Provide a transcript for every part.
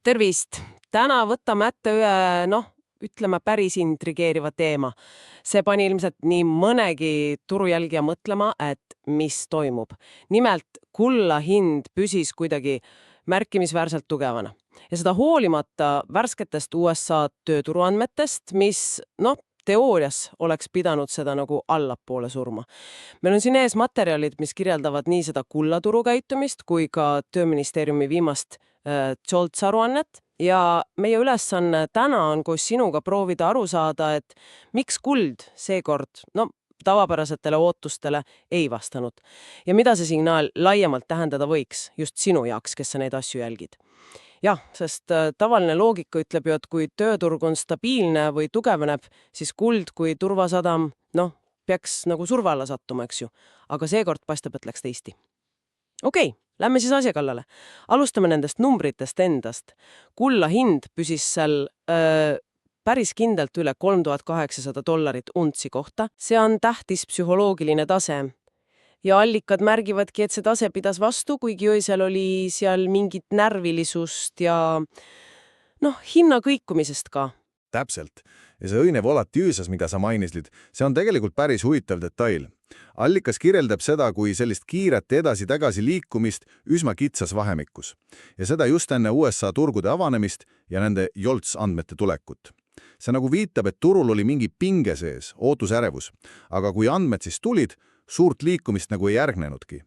Tervist! Täna võtame ette ütleme päris intrigeeriva teema. See pani ilmselt nii mõnegi turujälgija mõtlema, et mis toimub. Nimelt, kulla hind püsis kuidagi märkimisväärselt tugevana. Ja seda hoolimata värsketest USA tööturuandmetest, mis teoorias oleks pidanud seda nagu allapoole surma. Meil on siin ees materjalid, mis kirjeldavad nii seda kullaturu käitumist kui ka Tööministeeriumi viimast JOLTS aruannet ja meie ülesanne täna on koos sinuga proovida aru saada, et miks kuld seekord tavapärasetele ootustele ei vastanud ja mida see signaal laiemalt tähendada võiks just sinu jaoks, kes sa neid asju jälgid. Jah, sest tavaline loogika ütleb ju, et kui tööturg on stabiilne või tugevneb, siis kuld kui turvasadam, peaks nagu surve alla sattuma, eks ju. Aga seekord paistab, et läks teisiti. Okei, lähme siis asja kallale. Alustame nendest numbritest endast. Kulla hind püsis seal päris kindlalt üle $3800 untsi kohta. See on tähtis psühholoogiline tase. Ja allikad märgivadki, et see tase pidas vastu, kuigi öösel oli seal mingit närvilisust ja hinna kõikumisest ka. Täpselt. Ja see õine volatiivsus, mida sa mainisid, see on tegelikult päris huvitav detail. Allikas kirjeldab seda kui sellist kiiret edasi-tagasi liikumist üsna kitsas vahemikus. Ja seda just enne USA turgude avanemist ja nende JOLTS andmete tulekut. See nagu viitab, et turul oli mingi pinge sees, ootusärevus. Aga kui andmed siis tulid, suurt liikumist nagu ei järgnenudki.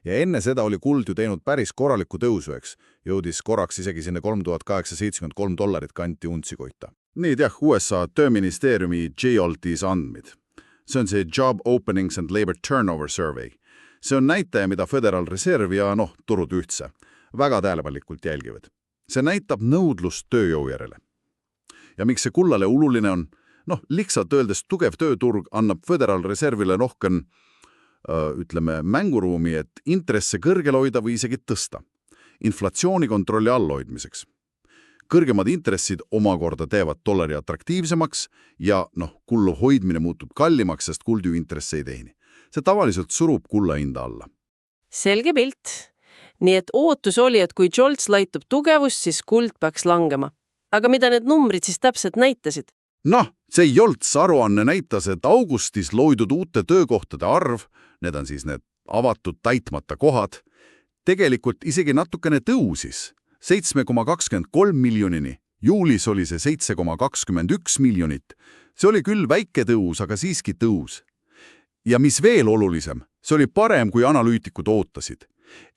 Ja enne seda oli kuld ju teinud päris korraliku tõusu, eks. Jõudis korraks isegi sinna $3873 kanti untsi kohta. Need USA Tööministeeriumi JOLTS andmed. See on see Job Openings and Labor Turnover Survey. See on näitaja, mida Federal Reserve ja turud ühtse väga tähelepanelikult jälgivad. See näitab nõudlust tööjõu järele. Ja miks see kullale oluline on? Lihtsalt öeldes tugev tööturg annab Federal Reserve'ile rohkem mänguruumi, et intresse kõrgel hoida või isegi tõsta. Inflatsiooni kontrolli allhoidmiseks. Kõrgemad intressid omakorda teevad dollari atraktiivsemaks ja kullu hoidmine muutub kallimaks, sest kuld ju intresse ei teeni. See tavaliselt surub kulla hinda alla. Selge pilt. Nii et ootus oli, et kui JOLTS laitub tugevust, siis kuld peaks langema. Aga mida need numbrid siis täpselt näitasid? See JOLTS aruanne näitas, et augustis loidud uute töökohtade arv, need on siis need avatud täitmata kohad, tegelikult isegi natukene tõusis 7,23 miljonini. Juulis oli see 7,21 miljonit. See oli küll väike tõus, aga siiski tõus. Ja mis veel olulisem, see oli parem, kui analüütikud ootasid.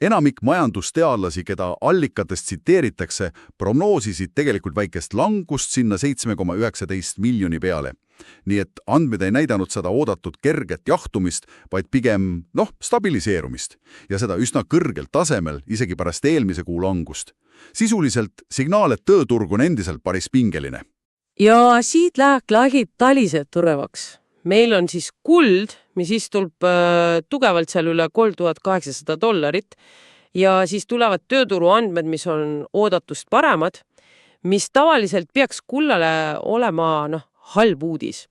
Enamik majandusteadlasi, keda allikatest tsiteeritakse, prognoosisid tegelikult väikest langust sinna 7,19 miljoni peale. Nii et andmed ei näidanud seda oodatud kerget jahtumist, vaid pigem stabiliseerumist. Ja seda üsna kõrgel tasemel, isegi pärast eelmise kuu langust. Sisuliselt signaal, et tööturg on endiselt päris pingeline. Ja siit läheb lahid talised turevaks. Meil on siis kuld, mis istub tugevalt seal üle $3800 ja siis tulevad tööturu andmed, mis on oodatust paremad, mis tavaliselt peaks kullale olema halb uudis.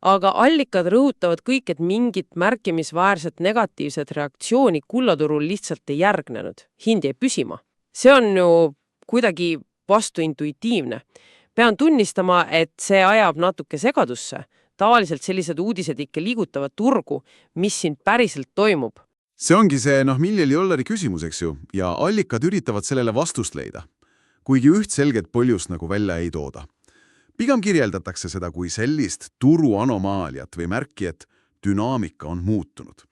Aga allikad rõhutavad kõik, et mingit märkimisväärset negatiivset reaktsiooni kullaturul lihtsalt ei järgnenud. Hind jäi püsima. See on ju kuidagi vastuintuitiivne. Pean tunnistama, et see ajab natuke segadusse. Tavaliselt sellised uudised ikka liigutavad turgu, mis siin päriselt toimub. See ongi see $1 000 küsimus, eks ju, ja allikad üritavad sellele vastust leida, kuigi üht selget põhjust nagu välja ei tooda. Pigem kirjeldatakse seda kui sellist turu anomaaliat või märki, et dünaamika on muutunud.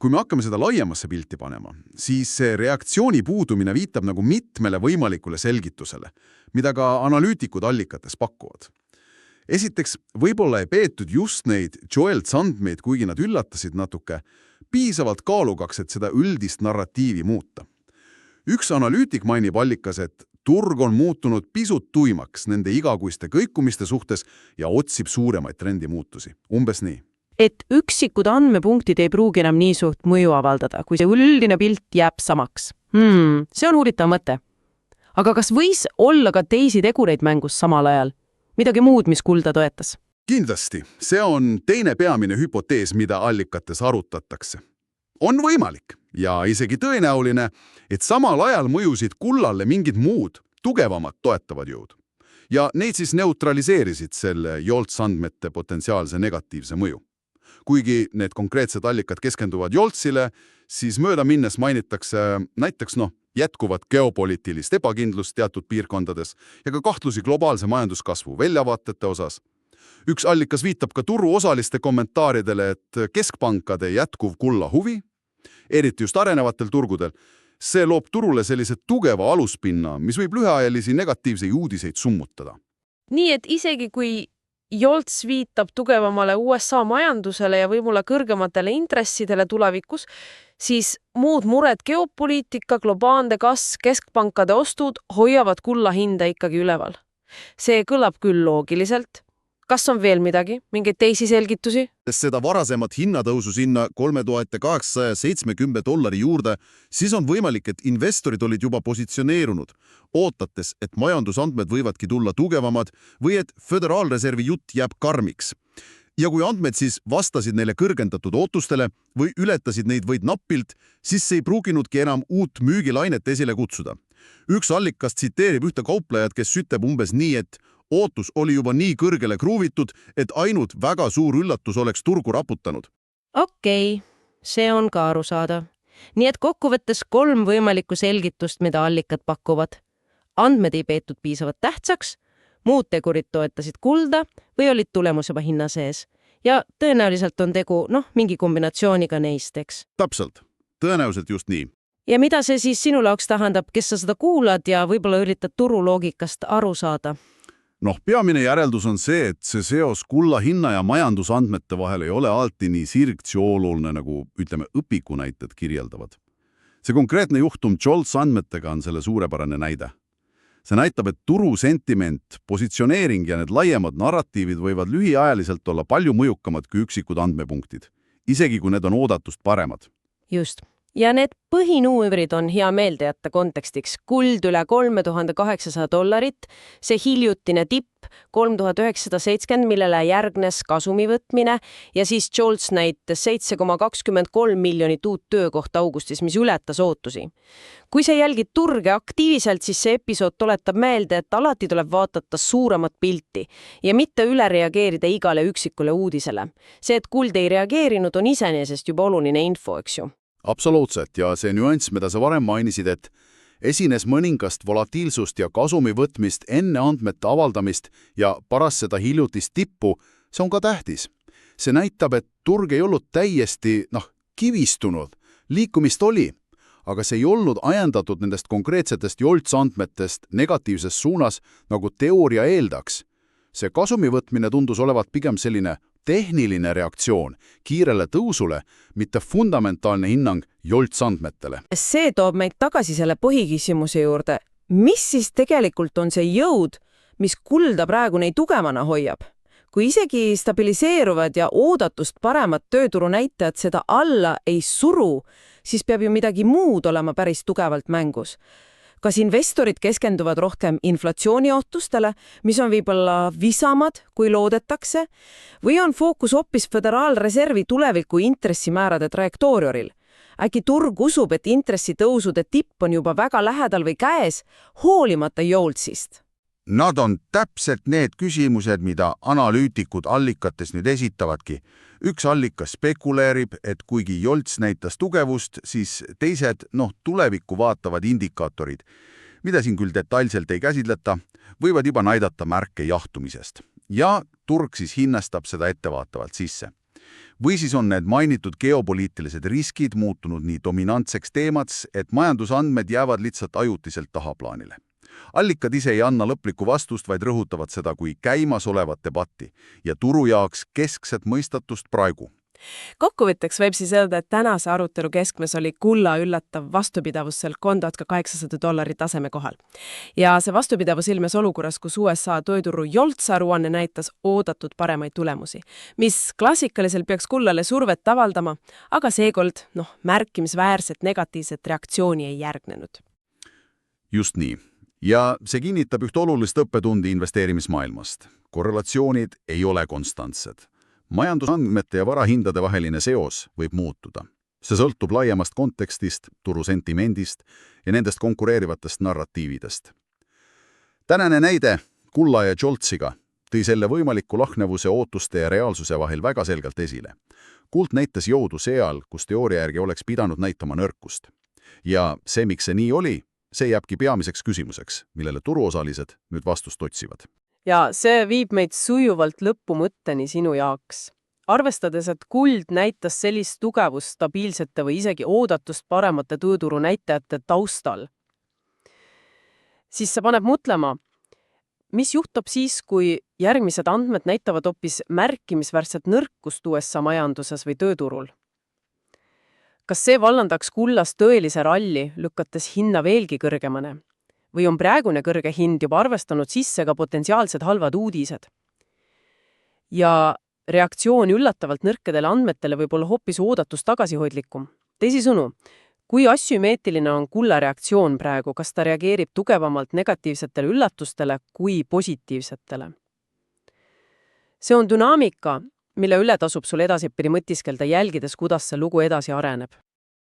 Kui me hakkame seda laiemasse pilti panema, siis see reaktsiooni puudumine viitab nagu mitmele võimalikule selgitusele, mida ka analüütikud allikates pakuvad. Esiteks, võib-olla ei peetud just neid JOLTS andmeid, kuigi nad üllatasid natuke, piisavalt kaalukaks, et seda üldist narratiivi muuta. Üks analüütik mainib allikas, et turg on muutunud pisut tuimaks nende igakuiste kõikumiste suhtes ja otsib suuremaid trendimuutusi. Umbes nii. Et üksikud andmepunktid ei pruugi enam nii suurt mõju avaldada, kui see üldine pilt jääb samaks. See on huvitav mõte. Aga kas võis olla ka teisi tegureid mängus samal ajal? Midagi muud, mis kulda toetas? Kindlasti. See on teine peamine hüpotees, mida allikates arutatakse. On võimalik ja isegi tõenäoline, et samal ajal mõjusid kullale mingid muud, tugevamad toetavad jõud. Ja neid siis neutraliseerisid selle joltsandmete potentsiaalse negatiivse mõju. Kuigi need konkreetsed allikad keskenduvad joltsile, siis mööda minnes mainitakse näiteks jätkuvat geopoliitilist ebakindlust teatud piirkondades ja ka kahtlusi globaalse majanduskasvu väljavaatete osas. Üks allikas viitab ka turuosaliste kommentaaridele, et keskpankade jätkuv kulla huvi, eriti just arenevatel turgudel, see loob turule sellise tugeva aluspinna, mis võib lühiajalisi negatiivseid uudiseid summutada. Nii et isegi kui jolts viitab tugevamale USA majandusele ja võimule kõrgematele intressidele tulevikus, siis muud mured geopoliitika, globaalne kasv, keskpankade ostud hoiavad kulla hinda ikkagi üleval. See kõlab küll loogiliselt. Kas on veel midagi? Mingeid teisi selgitusi? Seda varasemat hinnatõusu sinna $3870 juurde, siis on võimalik, et investorid olid juba positsioneerunud, ootates, et majandusandmed võivadki tulla tugevamad või et Föderaalreservi jutt jääb karmiks. Ja kui andmed siis vastasid neile kõrgendatud ootustele või ületasid neid vaid nappilt, siis see ei pruuginudki enam uut müügilainet esile kutsuda. Üks allikas tsiteerib ühte kauplejat, kes ütleb umbes nii, et ootus oli juba nii kõrgele kruuvitud, et ainult väga suur üllatus oleks turgu raputanud. Okei, see on ka arusaadav. Nii et kokkuvõttes 3 võimalikku selgitust, mida allikad pakuvad. Andmed ei peetud piisavalt tähtsaks, muud tegurid toetasid kulda või olid tulemus juba hinna sees. Ja tõenäoliselt on tegu, mingi kombinatsiooniga neist, eks. Täpselt. Tõenäoliselt just nii. Ja mida see siis sinu jaoks tähendab, kes sa seda kuulad ja võib-olla üritad turuloogikast aru saada? Peamine järeldus on see, et see seos kulla hinna ja majandusandmete vahel ei ole alati nii sirgtsiooluline, nagu õpikunäited kirjeldavad. See konkreetne juhtum jolts andmetega on selle suurepärane näide. See näitab, et turu sentiment, positsioneering ja need laiemad narratiivid võivad lühiajaliselt olla palju mõjukamad kui üksikud andmepunktid, isegi kui need on oodatust paremad. Just. Ja need põhinumbrid on hea meelde jätta kontekstiks. Kuld üle $3800, see hiljutine tipp 3970, millele järgnes kasumi võtmine ja siis jolts näitas 7,23 miljonit uut töökohta augustis, mis ületas ootusi. Kui sa jälgid turge aktiivselt, siis see episood tuletab meelde, et alati tuleb vaadata suuremat pilti ja mitte üle reageerida igale üksikule uudisele. See, et kuld ei reageerinud, on iseenesest juba oluline info, eks ju. Absoluutselt, ja see nüanss, mida sa varem mainisid, et esines mõningast volatiilsust ja kasumi võtmist enne andmete avaldamist ja pärast seda hiljutist tippu, see on ka tähtis. See näitab, et turg ei olnud täiesti, kivistunud, liikumist oli, aga see ei olnud ajendatud nendest konkreetsetest joltsandmetest negatiivses suunas, nagu teooria eeldaks. See kasumi võtmine tundus olevat pigem selline tehniline reaktsioon kiirele tõusule, mitte fundamentaalne hinnang joltsandmetele. See toob meid tagasi selle põhiküsimuse juurde. Mis siis tegelikult on see jõud, mis kulda praegu neid tugevana hoiab? Kui isegi stabiliseeruvad ja oodatust paremad tööturunäitajad seda alla ei suru, siis peab ju midagi muud olema päris tugevalt mängus. Kas investorid keskenduvad rohkem inflatsiooniootustele, mis on võib-olla visamad, kui loodetakse, või on fookus hoopis Föderaalreservi tuleviku intressimäärade trajektoorioril? Äkki turg usub, et intressitõusude tipp on juba väga lähedal või käes, hoolimata joltsist? Nad on täpselt need küsimused, mida analüütikud allikates nüüd esitavadki. Üks allikas spekuleerib, et kuigi jolts näitas tugevust, siis teised, tulevikku vaatavad indikaatorid, mida siin küll detailselt ei käsitleta, võivad juba näidata märke jahtumisest. Ja turg siis hinnastab seda ettevaatavalt sisse. Või siis on need mainitud geopoliitilised riskid muutunud nii dominantseks teemats, et majandusandmed jäävad lihtsalt ajutiselt tahaplaanile. Allikad ise ei anna lõplikku vastust, vaid rõhutavad seda kui käimasolevat debatti ja turu jaoks keskset mõistatust praegu. Kokkuvõtteks võib siis öelda, et tänase arutelu keskmes oli kulla üllatav vastupidavus seal $3800 taseme kohal. Ja see vastupidavus ilmes olukorras, kus USA tööturu joltsaruanne näitas oodatud paremaid tulemusi, mis klassikaliselt peaks kullale survet avaldama, aga seekord märkimisväärset negatiivset reaktsiooni ei järgnenud. Just nii. Ja see kinnitab üht olulist õppetundi investeerimismaailmast. Korrelatsioonid ei ole konstantsed. Majandusandmete ja varahindade vaheline seos võib muutuda. See sõltub laiemast kontekstist, turu sentimendist ja nendest konkureerivatest narratiividest. Tänane näide Kulla ja Joltsiga tõi selle võimaliku lahknevuse ootuste ja reaalsuse vahel väga selgelt esile. Kuld näitas jõudu seal, kus teooria järgi oleks pidanud näitama nõrkust. Ja see, miks see nii oli, see jääbki peamiseks küsimuseks, millele turuosalised nüüd vastust otsivad. ja see viib meid sujuvalt lõpumõtteni sinu jaoks. Arvestades, et kuld näitas sellist tugevust stabiilsete või isegi oodatust paremate tööturu näitajate taustal, siis see paneb mõtlema, mis juhtub siis, kui järgmised andmed näitavad hoopis märkimisväärset nõrkust USA majanduses või tööturul? Kas see vallandaks kullas tõelise ralli, lükates hinna veelgi kõrgemane? Või on praegune kõrge hind juba arvestanud sisse ka potentsiaalsed halvad uudised? Ja reaktsioon üllatavalt nõrkadele andmetele võib olla hoopis oodatust tagasihoidlikum. Teisisõnu, kui asümmeetriline on kulla reaktsioon praegu, kas ta reageerib tugevamalt negatiivsetele üllatustele kui positiivsetele? See on dünaamika, mille üle tasub sul edaspidi mõtiskelda, jälgides, kuidas see lugu edasi areneb.